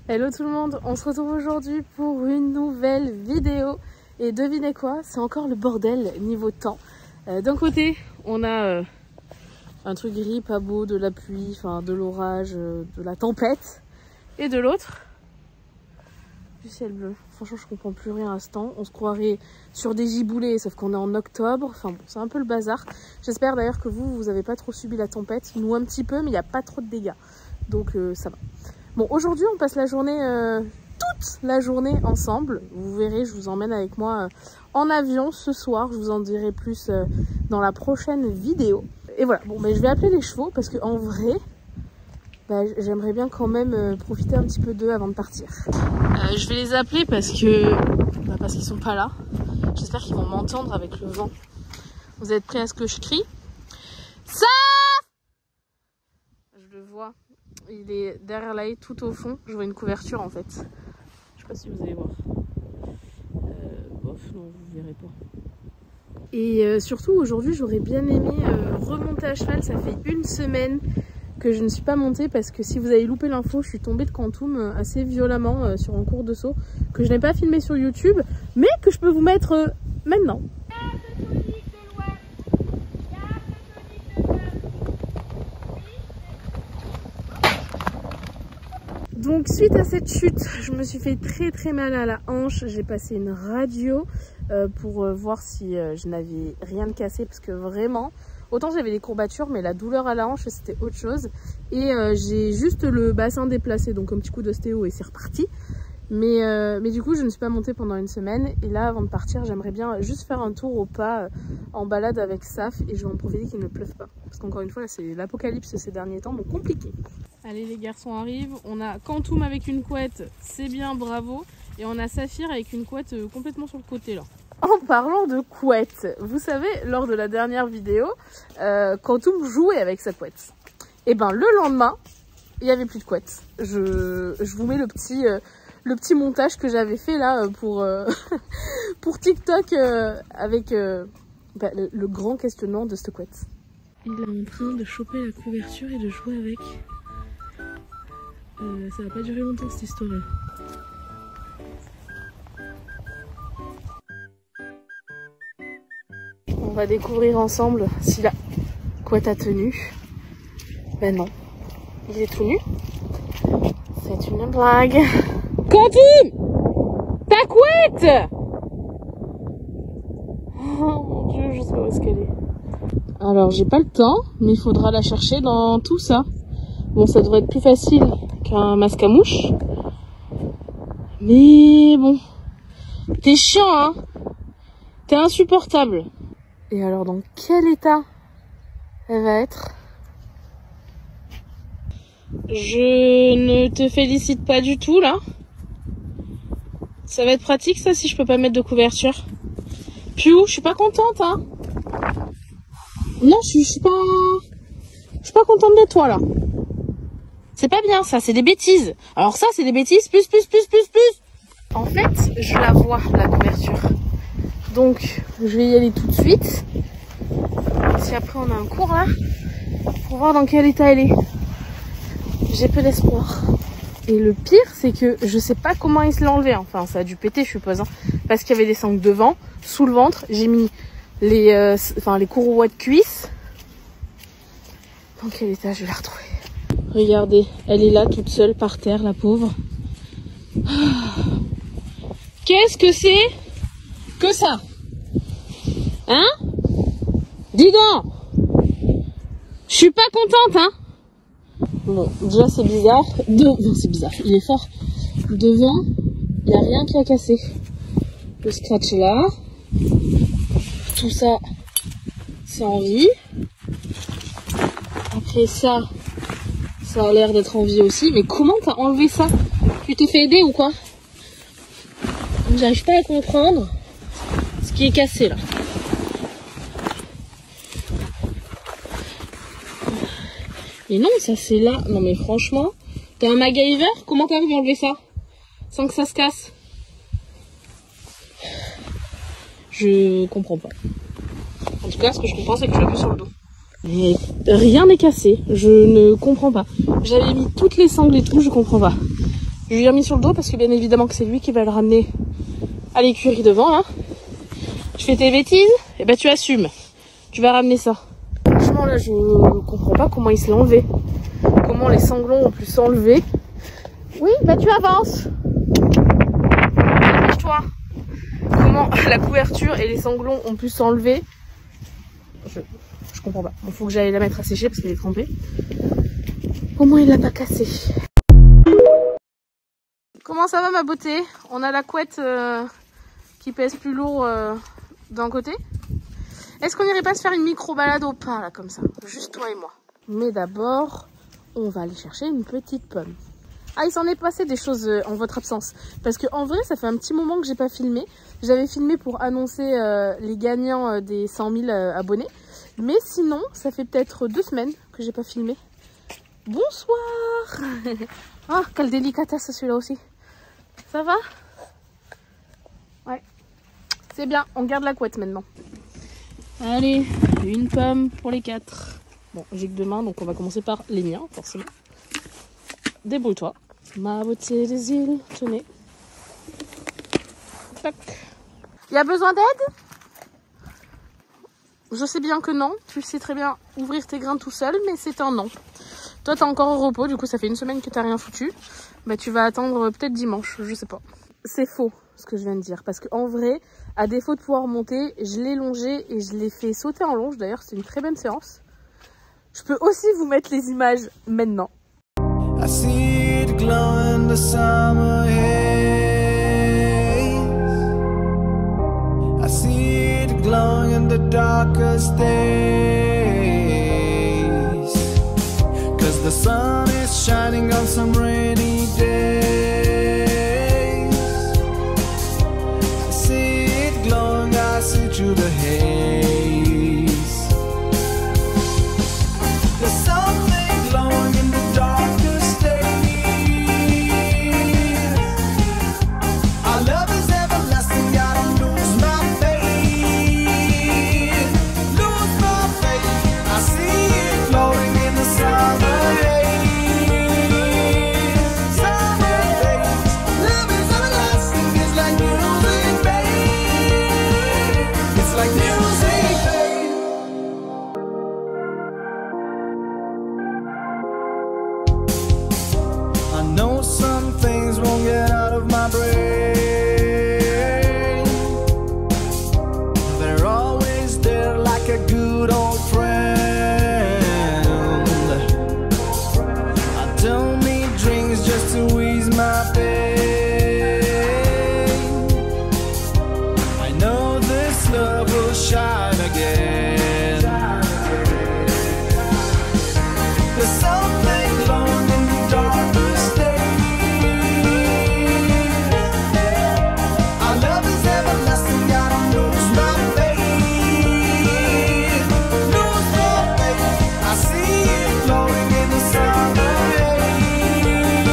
Hello tout le monde, on se retrouve aujourd'hui pour une nouvelle vidéo et devinez quoi, c'est encore le bordel niveau temps. D'un côté on a un truc gris, pas beau, de la pluie, enfin de l'orage, de la tempête, et de l'autre du ciel bleu. Franchement je comprends plus rien à ce temps, on se croirait sur des giboulées sauf qu'on est en octobre, enfin bon c'est un peu le bazar. J'espère d'ailleurs que vous avez pas trop subi la tempête, nous un petit peu mais il n'y a pas trop de dégâts, donc ça va. Bon, aujourd'hui, on passe la journée, toute la journée ensemble. Vous verrez, je vous emmène avec moi en avion ce soir. Je vous en dirai plus dans la prochaine vidéo. Et voilà, bon, je vais appeler les chevaux parce qu'en vrai, j'aimerais bien quand même profiter un petit peu d'eux avant de partir. Je vais les appeler parce qu'ils sont pas là. J'espère qu'ils vont m'entendre avec le vent. Vous êtes prêts à ce que je crie? Ça! Je le vois. Il est derrière la haie, tout au fond. Je vois une couverture en fait. Je sais pas si vous allez voir. Bof, non, vous verrez pas. Et surtout aujourd'hui, j'aurais bien aimé remonter à cheval. Ça fait une semaine que je ne suis pas montée parce que si vous avez loupé l'info, je suis tombée de Quantum assez violemment sur un cours de saut que je n'ai pas filmé sur YouTube, mais que je peux vous mettre maintenant. Donc suite à cette chute, je me suis fait très mal à la hanche. J'ai passé une radio pour voir si je n'avais rien de cassé parce que vraiment, autant j'avais des courbatures mais la douleur à la hanche c'était autre chose. Et j'ai juste le bassin déplacé, donc un petit coup d'ostéo et c'est reparti. Mais du coup je ne suis pas montée pendant une semaine et là avant de partir j'aimerais bien juste faire un tour au pas en balade avec Saf et je vais en profiter qu'il ne pleuve pas. Parce qu'encore une fois c'est l'apocalypse ces derniers temps, donc compliqué. Allez les garçons arrivent, on a Quantum avec une couette, c'est bien, bravo. Et on a Saphir avec une couette complètement sur le côté là. En parlant de couette, vous savez, lors de la dernière vidéo, Quantum jouait avec sa couette. Et ben le lendemain, il n'y avait plus de couette. Je vous mets le petit montage que j'avais fait là pour, pour TikTok avec le grand questionnement de cette couette. Il est en train de choper la couverture et de jouer avec. Ça va pas durer longtemps cette histoire là. On va découvrir ensemble si la couette a tenu. Ben non, il est tout nu. C'est une blague. Quantum, ta couette! Oh mon dieu, je sais pas où est-ce qu'elle est. Alors j'ai pas le temps, mais il faudra la chercher dans tout ça. Bon, ça devrait être plus facile qu'un masque à mouche. Mais bon, t'es chiant, hein? T'es insupportable. Et alors, dans quel état elle va être? Je ne te félicite pas du tout, là. Ça va être pratique, ça, si je peux pas mettre de couverture. Piou, je suis pas contente, hein? Non, je suis pas contente de toi, là. C'est pas bien ça, c'est des bêtises. Alors ça, c'est des bêtises plus. En fait, je la vois, la couverture. Donc, je vais y aller tout de suite. Si après on a un cours là, pour voir dans quel état elle est. J'ai peu d'espoir. Et le pire, c'est que je sais pas comment il se l'a enlevé. Enfin, ça a dû péter, je suppose. Hein, parce qu'il y avait des sangles devant, sous le ventre. J'ai mis les courroies de cuisse. Dans quel état je vais la retrouver? Regardez, elle est là toute seule par terre, la pauvre. Qu'est-ce que c'est que ça? Hein? Dis donc! Je suis pas contente, hein? Bon, déjà c'est bizarre. Non, c'est bizarre, il est fort. Devant, il n'y a rien qui a cassé. Le scratch là. Tout ça, c'est en vie. Après ça... Ça a l'air d'être en vie aussi, mais comment t'as enlevé ça? Tu t'es fait aider ou quoi? J'arrive pas à comprendre ce qui est cassé là. Mais non, ça c'est là. Non mais franchement, t'es un MacGyver? Comment t'arrives à enlever ça? Sans que ça se casse? Je comprends pas. En tout cas, ce que je comprends, c'est que tu appuies sur le dos. Mais rien n'est cassé, je ne comprends pas. J'avais mis toutes les sangles et tout, je comprends pas. Je lui ai remis sur le dos parce que bien évidemment que c'est lui qui va le ramener à l'écurie devant là. Je fais tes bêtises, et ben tu assumes. Tu vas ramener ça. Franchement là je comprends pas comment il se l'est enlevé. Comment les sanglons ont pu s'enlever. Oui, bah tu avances. Dépêche-toi. Comment la couverture et les sanglons ont pu s'enlever. Je comprends pas. Il faut que j'aille la mettre à sécher parce qu'elle est trempée. Au moins il l'a pas cassée. Comment ça va ma beauté? On a la couette qui pèse plus lourd d'un côté. Est-ce qu'on irait pas se faire une micro balade au pain là comme ça? Juste toi et moi. Mais d'abord, on va aller chercher une petite pomme. Ah, il s'en est passé des choses en votre absence. Parce que en vrai, ça fait un petit moment que j'ai pas filmé. J'avais filmé pour annoncer les gagnants des 100 000 abonnés. Mais sinon, ça fait peut-être 2 semaines que j'ai pas filmé. Bonsoir. Ah, quelle délicatesse celui-là aussi. Ça va? Ouais. C'est bien, on garde la couette maintenant. Allez, une pomme pour les 4. Bon, j'ai que 2 mains, donc on va commencer par les miens, forcément. Débrouille-toi. Ma beauté des îles, tenez. Tac. Il y a besoin d'aide? Je sais bien que non. Tu sais très bien ouvrir tes grains tout seul, mais c'est un non. Toi, t'es encore au repos, du coup, ça fait 1 semaine que t'as rien foutu. Bah, tu vas attendre peut-être dimanche, je sais pas. C'est faux, ce que je viens de dire. Parce qu'en vrai, à défaut de pouvoir monter, je l'ai longé et je l'ai fait sauter en longe. D'ailleurs, c'est une très bonne séance. Je peux aussi vous mettre les images maintenant. I see it glow in the summer haze. I see it glowing in the darkest days. 'Cause the sun is shining on some rainy days. I see it glowing, I see through the haze. There's something glowing in the darkest days. Our love is everlasting, I don't lose my faith. Lose my faith. I see it glowing in the summer haze. Summer haze. Love is everlasting, it's like music, babe. It's like music, babe. I know some things won't get out of my brain. They're always there like a good old friend. I don't need drinks just to ease my pain. I know this love will shine again. There's something glowing in the darkest days. Our love is everlasting, I don't lose my faith. Lose my faith. I see it glowing in the summer haze.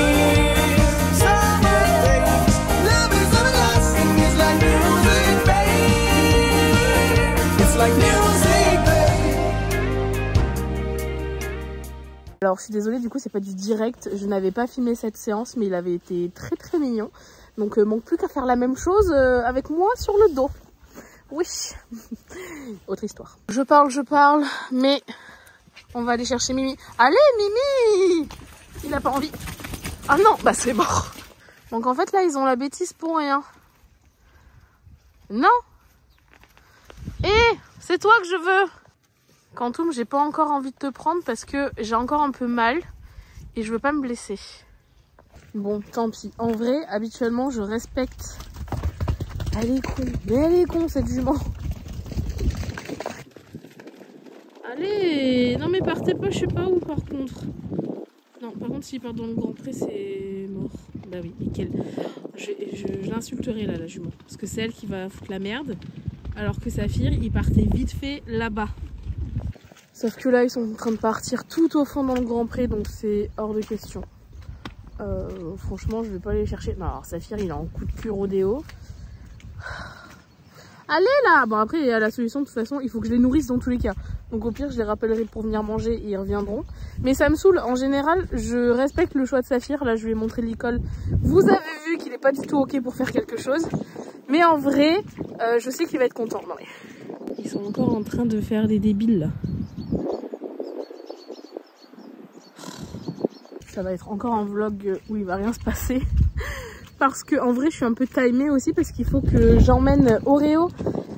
Summer haze. Love is everlasting, it's like music, babe. It's like music, babe. Alors je suis désolée, du coup c'est pas du direct, je n'avais pas filmé cette séance mais il avait été très très mignon. Donc manque plus qu'à faire la même chose avec moi sur le dos. Oui. Autre histoire. Je parle, mais on va aller chercher Mimi. Allez Mimi! Il a pas envie. Ah non, bah c'est mort. Donc en fait là ils ont la bêtise pour rien. Non. Eh, c'est toi que je veux. Quantum, j'ai pas encore envie de te prendre parce que j'ai encore un peu mal et je veux pas me blesser. Bon, tant pis. En vrai, habituellement, je respecte. Elle est con. Mais elle est con, cette jument. Allez. Non mais partez pas, je sais pas où par contre. Non, par contre, s'il part dans le Grand Pré, c'est mort. Bah oui, nickel. Je l'insulterai là, la jument. Parce que c'est elle qui va foutre la merde. Alors que Saphir, il partait vite fait là-bas. Sauf que là, ils sont en train de partir tout au fond dans le Grand Pré, donc c'est hors de question. Franchement, je vais pas aller chercher. Non, alors Saphir, il est en coup de cul rodéo. Allez là. Bon après il y a la solution de toute façon, il faut que je les nourrisse dans tous les cas. Donc au pire je les rappellerai pour venir manger et ils reviendront. Mais ça me saoule, en général je respecte le choix de Saphir. Là je lui ai montré l'école. Vous avez vu qu'il est pas du tout ok pour faire quelque chose. Mais en vrai, je sais qu'il va être content. Non, mais... Ils sont encore en train de faire des débiles là. Ça va être encore un vlog où il va rien se passer. Parce que en vrai je suis un peu timée aussi parce qu'il faut que j'emmène Oreo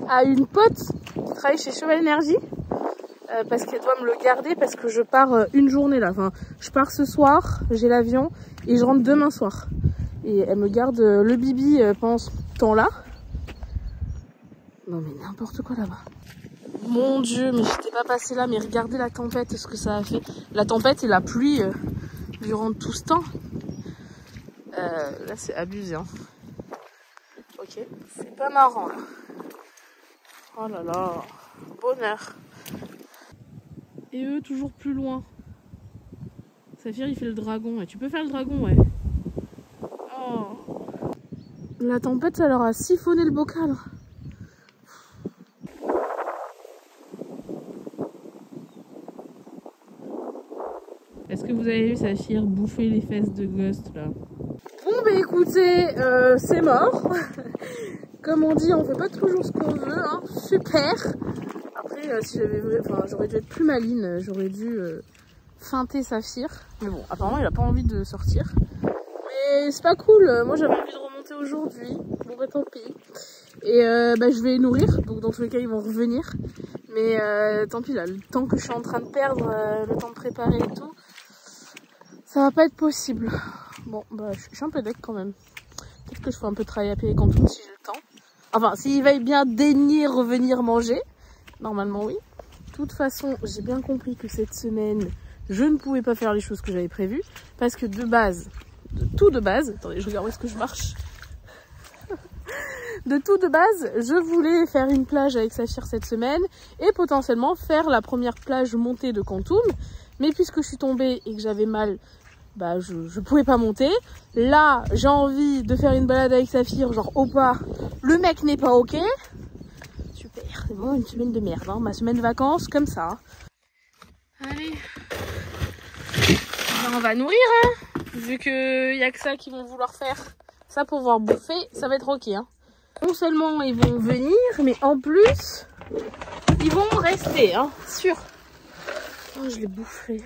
à une pote qui travaille chez Cheval Énergie. Parce qu'elle doit me le garder parce que je pars une journée là. Enfin, je pars ce soir, j'ai l'avion et je rentre demain soir. Et elle me garde le bibi pendant ce temps-là. Non mais n'importe quoi là-bas. Mon Dieu, mais j'étais pas passée là, mais regardez la tempête, ce que ça a fait. La tempête et la pluie durant tout ce temps. Là c'est abusé hein. Ok, c'est pas marrant là. Oh là là, bonheur. Et eux toujours plus loin. Saphir il fait le dragon. Et tu peux faire le dragon ouais. Oh. La tempête ça leur a siphonné le bocal. Est-ce que vous avez vu Saphir bouffer les fesses de Ghost là? Bon bah écoutez, c'est mort. Comme on dit, on fait pas toujours ce qu'on veut, hein. Super. Après, si j'avais, enfin, j'aurais dû être plus maline, j'aurais dû feinter Saphir. Mais bon, apparemment il a pas envie de sortir. Mais c'est pas cool, moi j'avais envie de remonter aujourd'hui. Bon bah tant pis. Et bah je vais les nourrir, donc dans tous les cas ils vont revenir. Mais tant pis là, le temps que je suis en train de perdre, le temps de préparer et tout, ça va pas être possible. Bon, bah, je suis un peu deck quand même. Peut-être que je ferai un peu de travail à pied et Quantum si j'ai le temps. Enfin, s'il va bien daigner revenir manger. Normalement, oui. De toute façon, j'ai bien compris que cette semaine, je ne pouvais pas faire les choses que j'avais prévues. Parce que de base, attendez, je regarde où est-ce que je marche. De base, je voulais faire une plage avec Saphir cette semaine et potentiellement faire la première plage montée de Quantum. Mais puisque je suis tombée et que j'avais mal, bah je pouvais pas monter. Là, j'ai envie de faire une balade avec Saphir, genre au pas. Le mec n'est pas ok. Super, c'est vraiment une semaine de merde, hein. Ma semaine de vacances, comme ça. Hein. Allez. Ben, on va nourrir, hein. Vu qu'il y a que ça qu'ils vont vouloir faire. Ça pour pouvoir bouffer, ça va être ok. Hein. Non seulement ils vont venir, mais en plus, ils vont rester, hein. Sûr. Oh, je l'ai bouffé.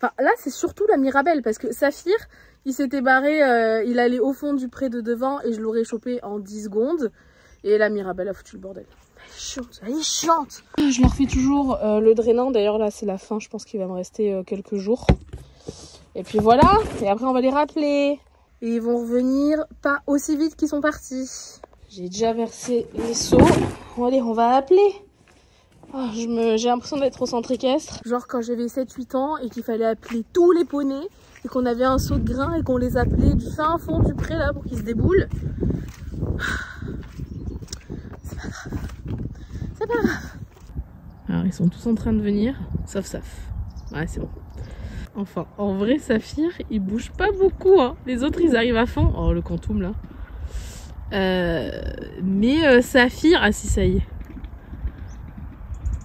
Enfin, là, c'est surtout la Mirabelle, parce que Saphir, il s'était barré, il allait au fond du pré de devant, et je l'aurais chopé en 10 secondes. Et la Mirabelle a foutu le bordel. Elle est chiante. Je leur fais toujours le drainant. D'ailleurs, là, c'est la fin. Je pense qu'il va me rester quelques jours. Et puis voilà. Et après, on va les rappeler. Et ils vont revenir pas aussi vite qu'ils sont partis. J'ai déjà versé les seaux. Bon, allez, on va appeler. Oh, j'ai l'impression d'être au centre équestre. Genre quand j'avais 7-8 ans et qu'il fallait appeler tous les poneys. Et qu'on avait un seau de grain et qu'on les appelait du fin fond du pré là pour qu'ils se déboulent. C'est pas grave. C'est pas grave. Alors ils sont tous en train de venir, sauf Saf. Ouais c'est bon. Enfin, en vrai Saphir, il bouge pas beaucoup. Hein. Les autres ils arrivent à fond. Oh le Quantum là. Mais Saphir, ah si ça y est.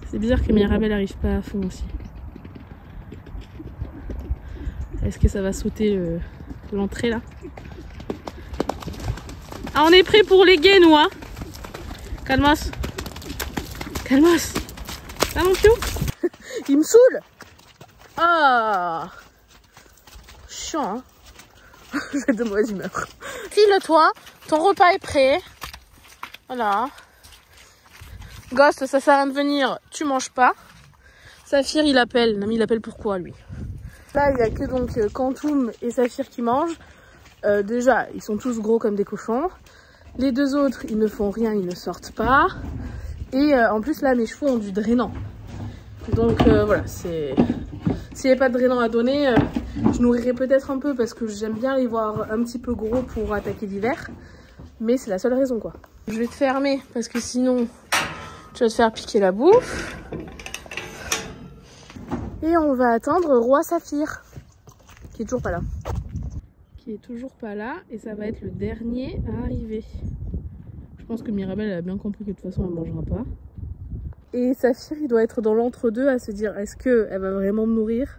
C'est bizarre que Mirabelle arrive pas à fond aussi. Est-ce que ça va sauter l'entrée là? Ah on est prêt pour les gays nous hein. Calmos. Calmos. Ah mon piou. Il me saoule. Ah. Chiant hein. Je vais être de mauvaise humeur. File-toi, ton repas est prêt. Voilà. Ghost, ça sert à rien de venir, tu manges pas. Saphir il appelle. Non mais il appelle pourquoi lui? Là il n'y a que donc Quantum et Saphir qui mangent. Déjà ils sont tous gros comme des cochons. Les deux autres ils ne font rien, ils ne sortent pas. Et en plus là mes chevaux ont du drainant. Donc voilà, s'il n'y avait pas de drainant à donner, je nourrirais peut-être un peu parce que j'aime bien les voir un petit peu gros pour attaquer l'hiver. Mais c'est la seule raison quoi. Je vais te fermer parce que sinon tu vas te faire piquer la bouffe. Et on va attendre Roi Saphir, qui est toujours pas là. Qui est toujours pas là et ça va être le dernier à arriver. Je pense que Mirabelle elle a bien compris que de toute façon elle ne mangera pas. Et Saphir il doit être dans l'entre-deux à se dire est-ce qu'elle va vraiment me nourrir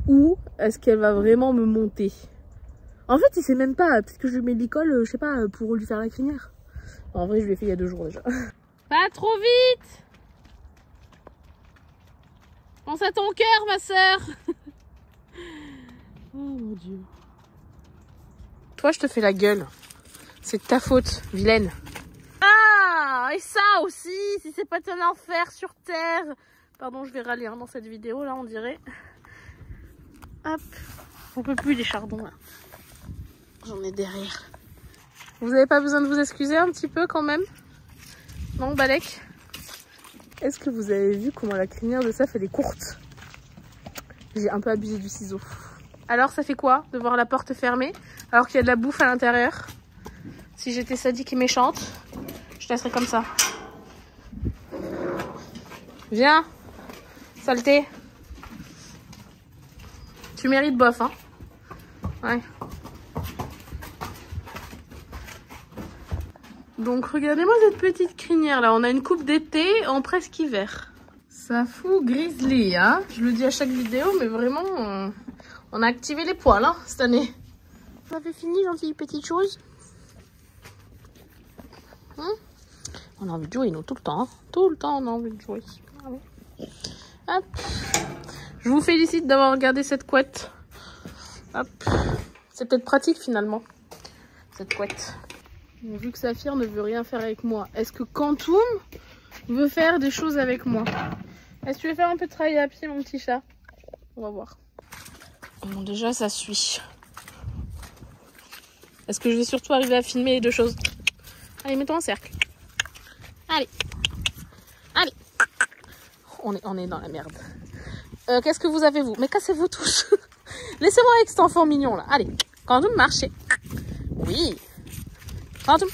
ou est-ce qu'elle va vraiment me monter. En fait il sait même pas, peut-être que je lui mets de l'école, je sais pas, pour lui faire la crinière. En vrai je lui ai fait il y a 2 jours déjà. Pas trop vite! Pense à ton cœur ma soeur. Oh mon dieu. Toi je te fais la gueule. C'est de ta faute, vilaine. Ah, et ça aussi, si c'est pas un enfer sur terre. Pardon, je vais râler hein, dans cette vidéo là, on dirait. Hop, on peut plus les chardons là. J'en ai derrière. Vous avez pas besoin de vous excuser un petit peu quand même? Non, Balek? Est-ce que vous avez vu comment la crinière de Saf elle est courte? J'ai un peu abusé du ciseau. Alors ça fait quoi de voir la porte fermée alors qu'il y a de la bouffe à l'intérieur? Si j'étais sadique et méchante, je te laisserais comme ça. Viens, saleté. Tu mérites bof, hein. Ouais. Donc regardez-moi cette petite crinière là. On a une coupe d'été en presque hiver. Ça fout grizzly, hein. Je le dis à chaque vidéo, mais vraiment, on a activé les poils hein, cette année. Vous avez fini, gentille petite chose? On a envie de jouer, nous, tout le temps. Hein. Tout le temps, on a envie de jouer. Hop. Je vous félicite d'avoir regardé cette couette. Hop. C'est peut-être pratique, finalement, cette couette. Bon, vu que Saphir ne veut rien faire avec moi, est-ce que Quantum veut faire des choses avec moi? Est-ce que tu veux faire un peu de travail à pied, mon petit chat? On va voir. Bon, déjà, ça suit. Est-ce que je vais surtout arriver à filmer les 2 choses? Allez, mets-toi en cercle. Allez. Allez. On est dans la merde. Qu'est-ce que vous avez, vous? Mais cassez-vous tous. Laissez-moi avec cet enfant mignon, là. Allez. Quantum, marchez. Oui. Quantum.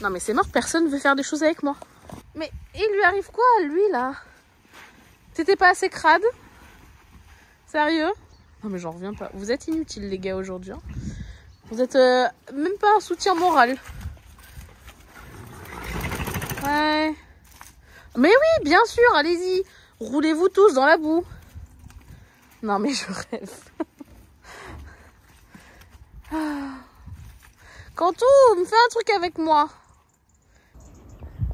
Non, mais c'est mort. Personne ne veut faire des choses avec moi. Mais il lui arrive quoi, à lui, là? T'étais pas assez crade? Sérieux? Non, mais j'en reviens pas. Vous êtes inutiles, les gars, aujourd'hui. Hein. Vous êtes même pas un soutien moral. Ouais. Mais oui, bien sûr, allez-y. Roulez-vous tous dans la boue. Non, mais je rêve. Quantum, fais un truc avec moi.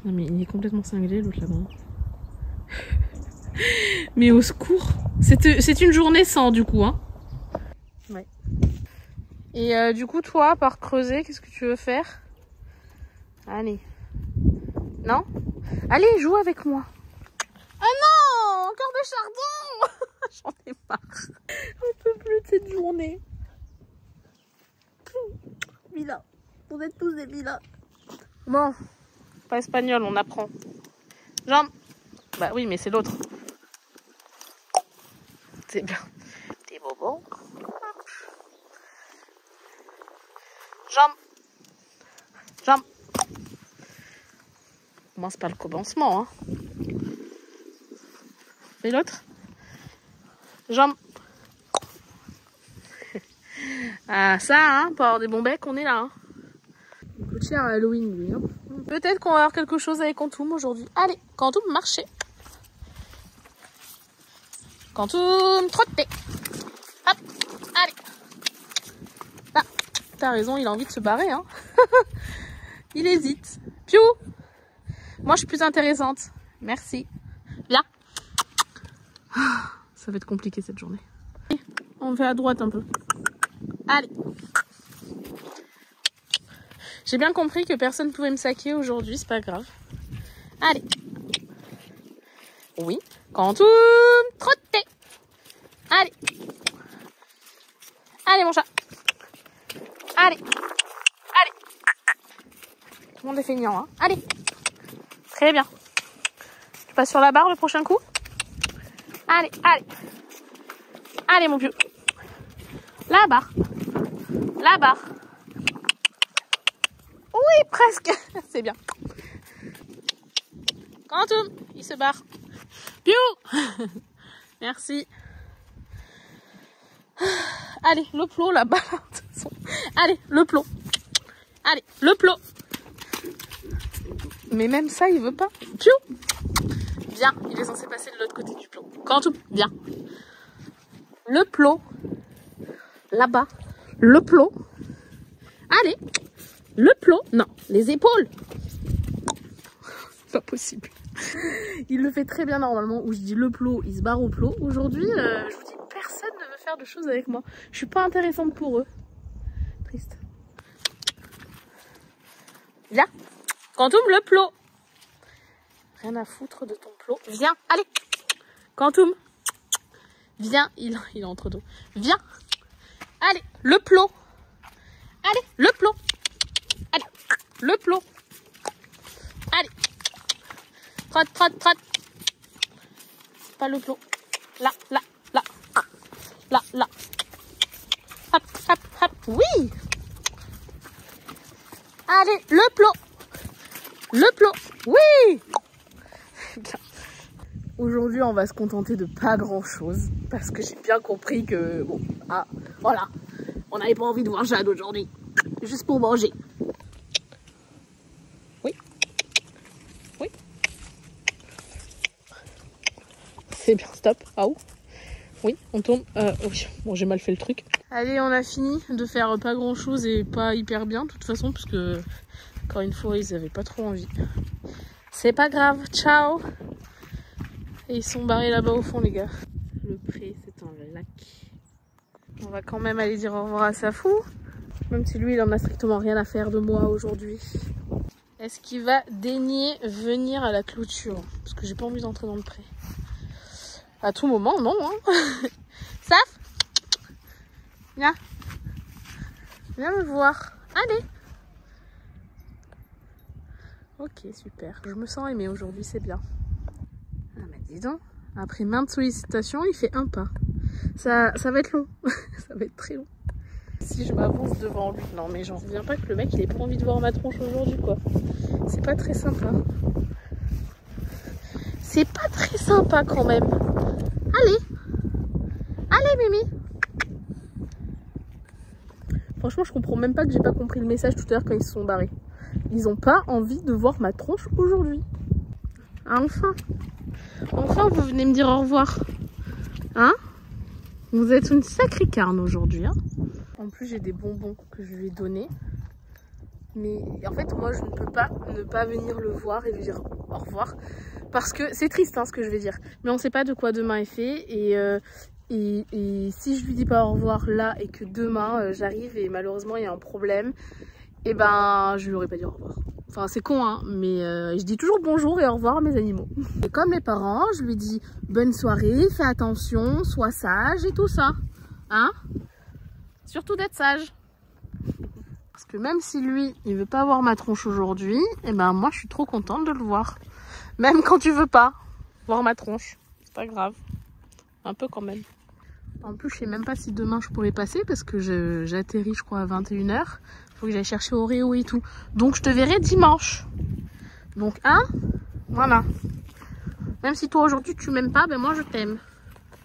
Non, mais il est complètement cinglé, l'autre là-bas. Mais au secours. C'est une journée sans, du coup, hein. Ouais. Et du coup, toi, par creuser, qu'est-ce que tu veux faire? Allez. Non? Allez, joue avec moi. Ah non! Encore des chardons. J'en ai marre. On peut plus de cette journée. Mila. Vous êtes tous des Mila. Bon. Pas espagnol, on apprend. Jambe. Bah oui, mais c'est l'autre. C'est bien. T'es bobo. Jambe. Jambe. Moi, c'est pas le commencement. Hein. Et l'autre? Jambe. Ah, ça, hein, pour avoir des bons becs, on est là. Hein. Il coûte cher à Halloween, lui. Hein. Peut-être qu'on va avoir quelque chose avec Quantum aujourd'hui. Allez, Quantum, marchez. Quantum, trottez. Hop, allez. Ah, t'as raison, il a envie de se barrer. Hein. Il hésite. Piou. Moi, je suis plus intéressante. Merci. Viens. Ça va être compliqué cette journée. On fait à droite un peu. Allez. J'ai bien compris que personne ne pouvait me saquer aujourd'hui, c'est pas grave. Allez. Oui. Quantum, trottez. Allez. Allez, mon chat. Allez. Allez. Tout le monde est feignant, hein. Allez. Très bien. Tu passes sur la barre le prochain coup? Allez, allez. Allez, mon vieux. La barre. La barre. Oui, presque. C'est bien. Quantum, il se barre. Piou. Merci. Allez, le plot là-bas. Allez, le plot. Allez, le plot. Mais même ça, il veut pas. Piou! Viens, il est censé passer de l'autre côté du plot. Quantum, viens. Le plot. Là-bas. Le plot. Allez. Le plot. Non, les épaules. Pas possible. Il le fait très bien normalement. Où je dis le plot, il se barre au plot. Aujourd'hui, je vous dis, personne ne veut faire de choses avec moi. Je suis pas intéressante pour eux. Triste. Viens. Quantum, le plot. Rien à foutre de ton plot. Viens, allez. Quantum. Viens, il est entre deux. Viens. Allez, le plot. Allez, le plot. Allez, le plot. Allez. Trotte, trotte, trotte. Pas le plot. Là, là, là. Là, là. Hop, hop, hop. Oui. Allez, le plot. Le plot. Oui. Aujourd'hui, on va se contenter de pas grand chose. Parce que j'ai bien compris que... Bon, ah, voilà. On n'avait pas envie de voir Jade aujourd'hui. Juste pour manger. Oui. Oui. C'est bien, stop. Ah où? Oui, on tourne. Oui. Bon, j'ai mal fait le truc. Allez, on a fini de faire pas grand chose et pas hyper bien de toute façon. Parce que, encore une fois, ils avaient pas trop envie. C'est pas grave. Ciao. Et ils sont barrés là-bas au fond, les gars. Le pré, c'est un lac. On va quand même aller dire au revoir à Safou. Même si lui, il en a strictement rien à faire de moi aujourd'hui. Est-ce qu'il va daigner venir à la clôture? Parce que j'ai pas envie d'entrer dans le pré. À tout moment, non. Hein. Saf, viens. Viens me voir. Allez. Ok, super. Je me sens aimée aujourd'hui, c'est bien. Ah bah dis donc, après maintes sollicitations, il fait un pas. Ça va être long. Ça va être très long. Si je m'avance devant lui. Non mais j'en reviens pas que le mec il ait pas envie de voir ma tronche aujourd'hui quoi. C'est pas très sympa. C'est pas très sympa quand même. Allez. Allez Mimi. Franchement je comprends même pas que j'ai pas compris le message tout à l'heure quand ils se sont barrés. Ils ont pas envie de voir ma tronche aujourd'hui. Ah, enfin. Enfin vous venez me dire au revoir. Hein? Vous êtes une sacrée carne aujourd'hui. Hein? En plus, j'ai des bonbons que je lui ai donnés. Mais en fait, moi, je ne peux pas ne pas venir le voir et lui dire au revoir. Parce que c'est triste hein, ce que je vais dire. Mais on ne sait pas de quoi demain est fait. Et si je lui dis pas au revoir là et que demain, j'arrive et malheureusement, il y a un problème, et ben, je lui aurais pas dit au revoir. Enfin, c'est con, hein, mais je dis toujours bonjour et au revoir à mes animaux. Et comme les parents, je lui dis bonne soirée, fais attention, sois sage et tout ça. Hein? Surtout d'être sage. Parce que même si lui, il veut pas voir ma tronche aujourd'hui, et ben moi, je suis trop contente de le voir. Même quand tu veux pas voir ma tronche. C'est pas grave. Un peu quand même. En plus, je sais même pas si demain je pourrais passer parce que j'atterris, je crois, à 21 h. Faut que j'aille chercher Oreo et tout. Donc, je te verrai dimanche. Donc, hein? Voilà. Même si toi, aujourd'hui, tu m'aimes pas, ben moi, je t'aime.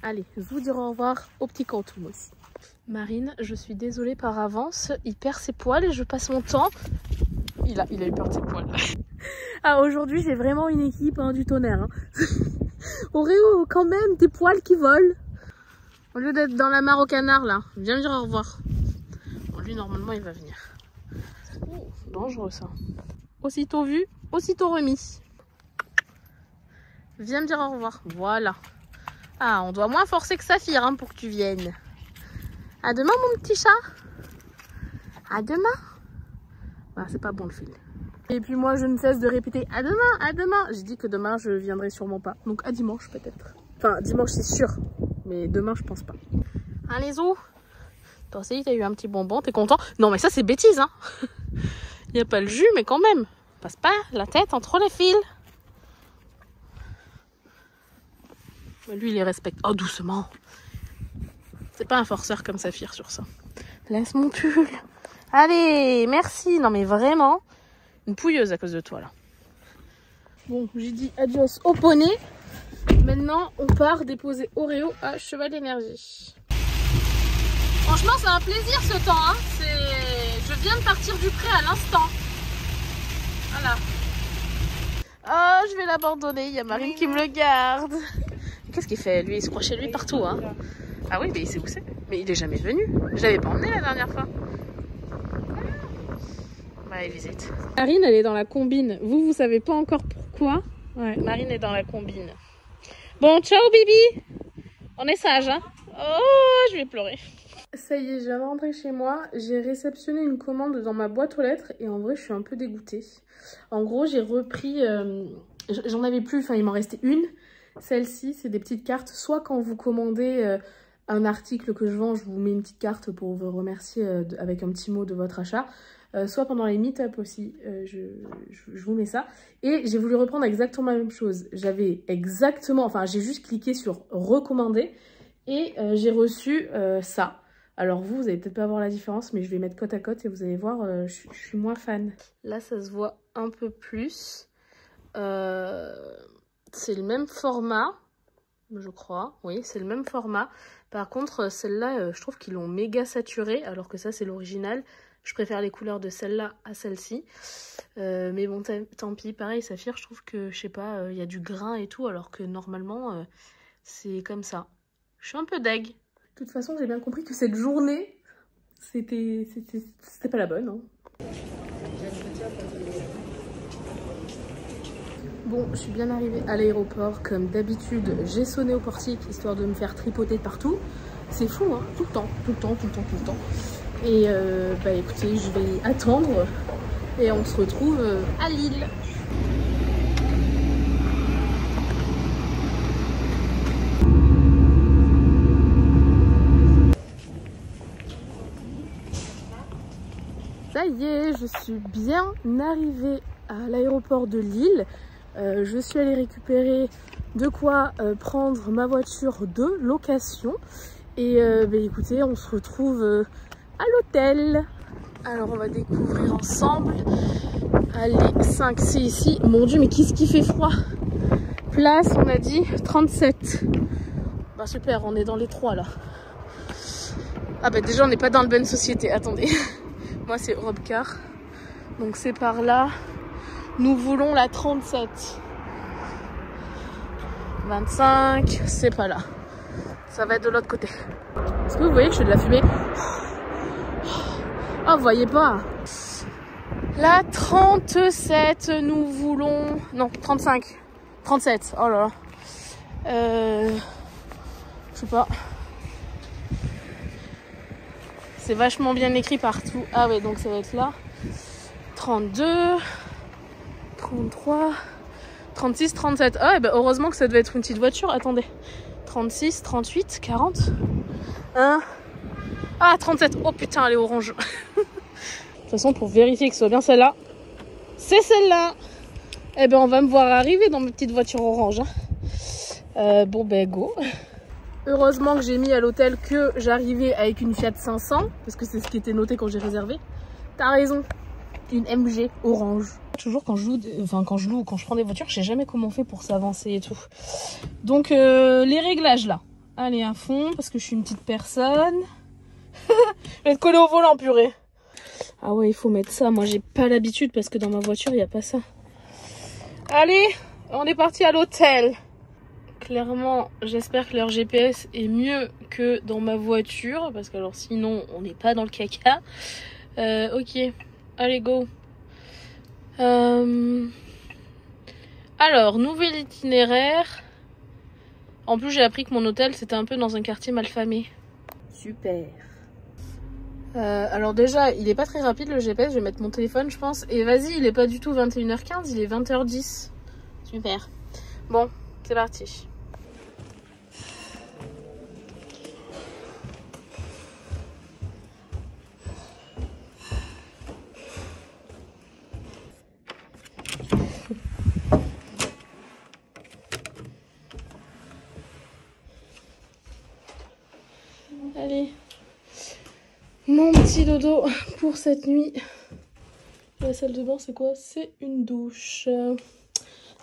Allez, je vous dire au revoir au petit Quantum aussi. Marine, je suis désolée par avance. Il perd ses poils et je passe mon temps. Il a eu peur de ses poils. Ah, aujourd'hui, j'ai vraiment une équipe hein, du tonnerre. Hein. Oreo, quand même, des poils qui volent. Au lieu d'être dans la mare au canard, là. Viens me dire au revoir. Bon, lui, normalement, il va venir. Oh, dangereux, ça. Aussitôt vu, aussitôt remis. Viens me dire au revoir. Voilà. Ah, on doit moins forcer que Saphir hein, pour que tu viennes. À demain, mon petit chat. À demain. Ah, c'est pas bon le fil. Et puis moi, je ne cesse de répéter à demain, à demain. J'ai dit que demain, je viendrai sûrement pas. Donc à dimanche peut-être. Enfin, dimanche, c'est sûr. Mais demain, je pense pas. Hein, les os? Toi aussi, t'as eu un petit bonbon, t'es content? Non, mais ça, c'est bêtise, hein. Il n'y a pas le jus, mais quand même. Passe pas la tête entre les fils. Lui, il les respecte. Oh, doucement. C'est pas un forceur comme Saphir sur ça. Laisse mon pull. Allez, merci. Non, mais vraiment, une pouilleuse à cause de toi, là. Bon, j'ai dit adios au poney. Maintenant, on part déposer Oreo à Cheval d'énergie. Franchement, c'est un plaisir ce temps. Hein. Je viens de partir du pré à l'instant. Voilà. Oh, je vais l'abandonner, il y a Marine qui me le garde. Qu'est-ce qu'il fait? Lui, il se croit chez lui partout. Hein. Ah oui, mais il sait où c'est. Mais il est jamais venu. Je l'avais pas emmené la dernière fois. On va aller visite. Marine, elle est dans la combine. Vous savez pas encore pourquoi? Ouais, Marine est dans la combine. Bon, ciao Bibi. On est sage, hein? Oh, je vais pleurer. Ça y est, je viens de rentrer chez moi. J'ai réceptionné une commande dans ma boîte aux lettres et en vrai, je suis un peu dégoûtée. En gros, j'ai repris... j'en avais plus, enfin, il m'en restait une. Celle-ci, c'est des petites cartes. Soit quand vous commandez un article que je vends, je vous mets une petite carte pour vous remercier avec un petit mot de votre achat. Soit pendant les meet-up aussi, je vous mets ça. Et j'ai voulu reprendre exactement la même chose. J'avais exactement... Enfin, j'ai juste cliqué sur « Recommander » et j'ai reçu ça. Alors vous allez peut-être pas voir la différence, mais je vais mettre côte à côte et vous allez voir, je suis moins fan. Là, ça se voit un peu plus. C'est le même format, je crois. Oui, c'est le même format. Par contre, celle-là, je trouve qu'ils l'ont méga saturée, alors que ça, c'est l'original. Je préfère les couleurs de celle-là à celle-ci. Mais bon, tant pis. Pareil, Saphir, je trouve que, je sais pas, il y a du grain et tout, alors que normalement, c'est comme ça. Je suis un peu deg. De toute façon, j'ai bien compris que cette journée, c'était pas la bonne. Hein. Bon, je suis bien arrivée à l'aéroport. Comme d'habitude, j'ai sonné au portique, histoire de me faire tripoter de partout. C'est fou, hein, tout le temps, tout le temps, tout le temps, tout le temps. Et bah écoutez, je vais attendre et on se retrouve à Lille. Ça y est, je suis bien arrivée à l'aéroport de Lille. Je suis allée récupérer de quoi prendre ma voiture de location. Et bah, écoutez, on se retrouve à l'hôtel. Alors on va découvrir ensemble. Allez, 5, c'est ici. Mon Dieu, mais qu'est-ce qui fait froid. Place, on a dit 37. Bah super, on est dans les 3 là. Ah bah déjà on n'est pas dans le bonne société, attendez. Moi c'est Europcar, donc c'est par là. Nous voulons la 37. 25, c'est pas là. Ça va être de l'autre côté. Est-ce que vous voyez que je fais de la fumée? Ah, vous voyez pas? La 37, nous voulons... Non, 35. 37, oh là là. Je sais pas. C'est vachement bien écrit partout. Ah ouais, donc ça va être là. 32, 33, 36, 37. Ah, et ben heureusement que ça devait être une petite voiture. Attendez. 36, 38, 40. 1. Ah, 37. Oh putain, elle est orange. De toute façon, pour vérifier que ce soit bien celle-là, c'est celle-là. Eh ben, on va me voir arriver dans mes petites voitures orange. Hein. Bon, ben, go. Heureusement que j'ai mis à l'hôtel que j'arrivais avec une Fiat 500, parce que c'est ce qui était noté quand j'ai réservé. T'as raison, une MG orange. Toujours quand je loue, quand je prends des voitures, je sais jamais comment on fait pour s'avancer et tout. Donc les réglages là, allez à fond parce que je suis une petite personne. Je vais être collée au volant, purée. Ah ouais, il faut mettre ça. Moi, j'ai pas l'habitude parce que dans ma voiture, il n'y a pas ça. Allez, on est parti à l'hôtel. Clairement, j'espère que leur GPS est mieux que dans ma voiture. Parce que alors sinon, on n'est pas dans le caca. Ok, allez, go. Alors, nouvel itinéraire. En plus, j'ai appris que mon hôtel, c'était un peu dans un quartier malfamé. Super. Alors déjà, il est pas très rapide le GPS. Je vais mettre mon téléphone, je pense. Et vas-y, il est pas du tout 21h15, il est 20h10. Super. Bon, c'est parti. Allez, mon petit dodo pour cette nuit. La salle de bain, c'est quoi? C'est une douche.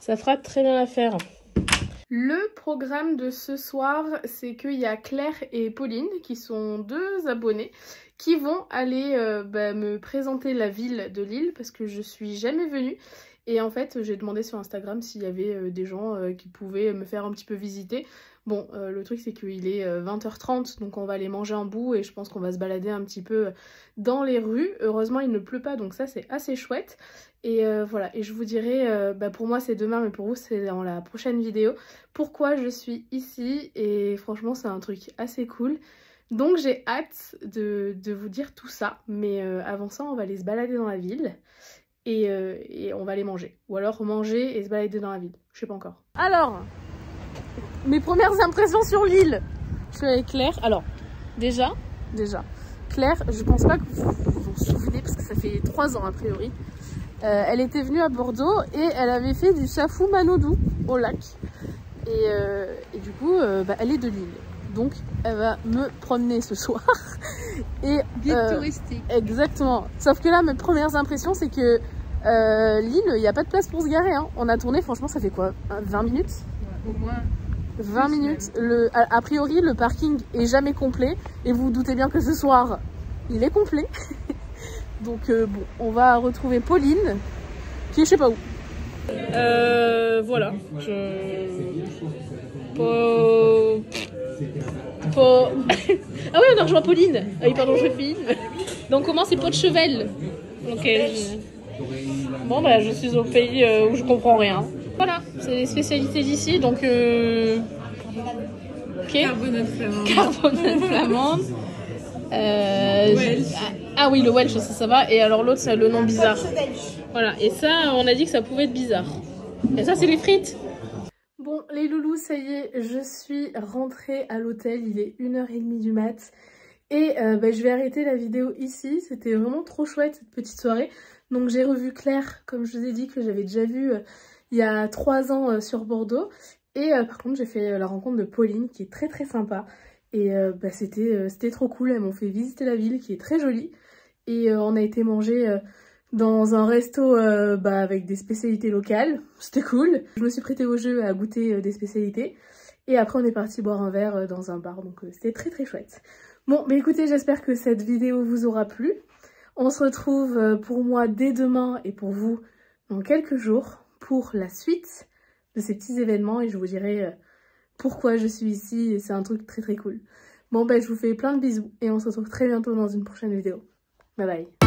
Ça fera très bien l'affaire. Le programme de ce soir, c'est qu'il y a Claire et Pauline, qui sont 2 abonnés, qui vont aller me présenter la ville de Lille, parce que je suis jamais venue. Et en fait, j'ai demandé sur Instagram s'il y avait des gens qui pouvaient me faire un petit peu visiter. Bon, le truc c'est qu'il est 20h30, donc on va aller manger un bout et je pense qu'on va se balader un petit peu dans les rues. Heureusement, il ne pleut pas, donc ça c'est assez chouette. Et voilà, et je vous dirai, pour moi c'est demain, mais pour vous c'est dans la prochaine vidéo, pourquoi je suis ici. Et franchement, c'est un truc assez cool. Donc j'ai hâte de vous dire tout ça, mais avant ça, on va aller se balader dans la ville. Et on va aller manger. Ou alors manger et se balader dans la ville. Je sais pas encore. Alors, mes premières impressions sur l'île. Je suis avec Claire. Alors, déjà, Claire, je pense pas que vous vous souvenez, parce que ça fait 3 ans a priori. Elle était venue à Bordeaux et elle avait fait du chafou Manodou au lac. Et du coup, elle est de l'île. Donc, elle va me promener ce soir. Et guide touristique. Exactement. Sauf que là, mes premières impressions, c'est que l'île, il n'y a pas de place pour se garer. Hein. On a tourné, franchement, ça fait quoi, 20 minutes? Ouais, au moins. 20 minutes. A priori, le parking est jamais complet. Et vous vous doutez bien que ce soir, il est complet. Donc, bon, on va retrouver Pauline, qui est je sais pas où. Voilà. Ah oui, on a rejoint Pauline. Ah oui, pardon, je filme. Donc, comment c'est Pot-de-Chevel. Ok. Bon, bah, je suis au pays où je comprends rien. Voilà, c'est les spécialités d'ici. Donc, ok. Carbonate flamande. Carbonate flamande. Ah oui, le Welsh, ça va. Et alors, l'autre, c'est le nom bizarre. Voilà, et ça, on a dit que ça pouvait être bizarre. Et ça, c'est les frites. Bon, les loulous, ça y est, je suis rentrée à l'hôtel. Il est 1h30 du mat. Et je vais arrêter la vidéo ici. C'était vraiment trop chouette cette petite soirée. Donc j'ai revu Claire, comme je vous ai dit, que j'avais déjà vue il y a 3 ans sur Bordeaux. Et par contre j'ai fait la rencontre de Pauline, qui est très très sympa. Et c'était trop cool. Elles m'ont fait visiter la ville, qui est très jolie. Et on a été manger dans un resto avec des spécialités locales. C'était cool. Je me suis prêtée au jeu à goûter des spécialités. Et après on est parti boire un verre dans un bar. Donc c'était très très chouette. Bon, bah écoutez, j'espère que cette vidéo vous aura plu. On se retrouve pour moi dès demain et pour vous dans quelques jours pour la suite de ces petits événements et je vous dirai pourquoi je suis ici et c'est un truc très très cool. Bon, bah je vous fais plein de bisous et on se retrouve très bientôt dans une prochaine vidéo. Bye bye.